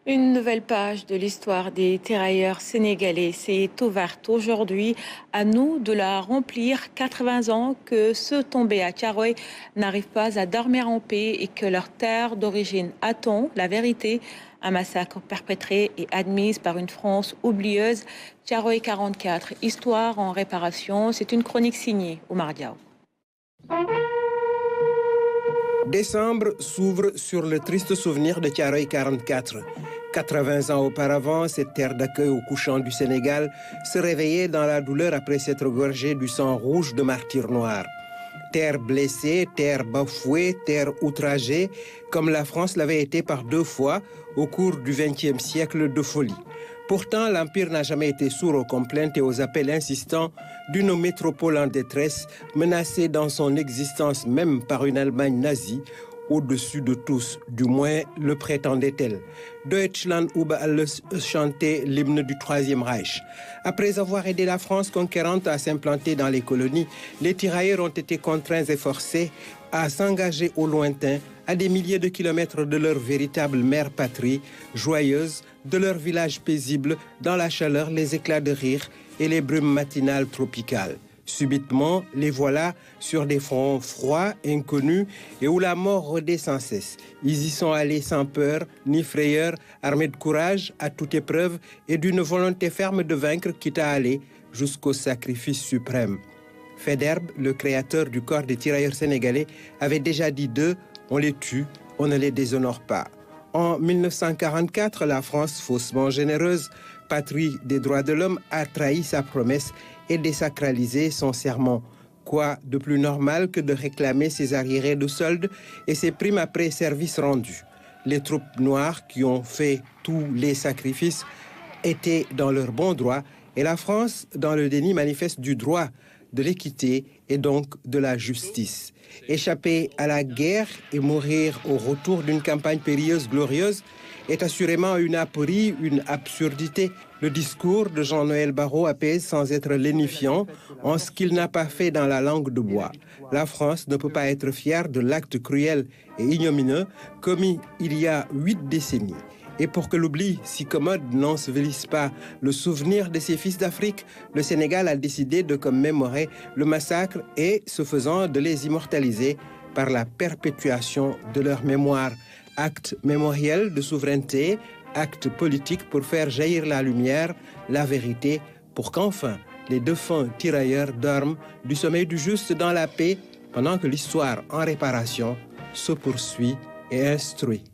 Une nouvelle page de l'histoire des tirailleurs sénégalais s'est ouverte aujourd'hui. À nous de la remplir. 80 ans que ceux tombés à Thiaroye n'arrivent pas à dormir en paix et que leur terre d'origine attend la vérité. Un massacre perpétré et admise par une France oublieuse. Thiaroye 44, histoire en réparation. C'est une chronique signée Oumar Diaw. Décembre s'ouvre sur le triste souvenir de Thiaroye 44. 80 ans auparavant, cette terre d'accueil au couchant du Sénégal se réveillait dans la douleur après s'être gorgée du sang rouge de martyrs noirs. Terre blessée, terre bafouée, terre outragée, comme la France l'avait été par 2 fois au cours du XXe siècle de folie. Pourtant, l'Empire n'a jamais été sourd aux complaintes et aux appels insistants d'une métropole en détresse, menacée dans son existence même par une Allemagne nazie, au-dessus de tous, du moins le prétendait-elle. Deutschland über alles chantait l'hymne du Troisième Reich. Après avoir aidé la France conquérante à s'implanter dans les colonies, les tirailleurs ont été contraints et forcés à s'engager au lointain, à des milliers de kilomètres de leur véritable mère patrie, joyeuse, de leur village paisible, dans la chaleur, les éclats de rire et les brumes matinales tropicales. Subitement, les voilà sur des fronts froids, inconnus, et où la mort rôdait sans cesse. Ils y sont allés sans peur, ni frayeur, armés de courage, à toute épreuve, et d'une volonté ferme de vaincre, quitte à aller jusqu'au sacrifice suprême. Faidherbe, le créateur du corps des tirailleurs sénégalais, avait déjà dit d'eux, on les tue, on ne les déshonore pas. En 1944, la France, faussement généreuse, patrie des droits de l'homme, a trahi sa promesse et désacralisé son serment. Quoi de plus normal que de réclamer ses arriérés de solde et ses primes après service rendu? Les troupes noires qui ont fait tous les sacrifices étaient dans leur bon droit et la France dans le déni manifeste du droit, de l'équité et donc de la justice. Échapper à la guerre et mourir au retour d'une campagne périlleuse, glorieuse, est assurément une aporie, une absurdité. Le discours de Jean-Noël Barrot apaise sans être lénifiant en ce qu'il n'a pas fait dans la langue de bois. La France ne peut pas être fière de l'acte cruel et ignomineux commis il y a 8 décennies. Et pour que l'oubli si commode n'ensevelisse pas le souvenir de ces fils d'Afrique, le Sénégal a décidé de commémorer le massacre et, ce faisant, de les immortaliser par la perpétuation de leur mémoire. Acte mémoriel de souveraineté, acte politique pour faire jaillir la lumière, la vérité, pour qu'enfin les défunts tirailleurs dorment du sommeil du juste dans la paix, pendant que l'histoire en réparation se poursuit et instruit.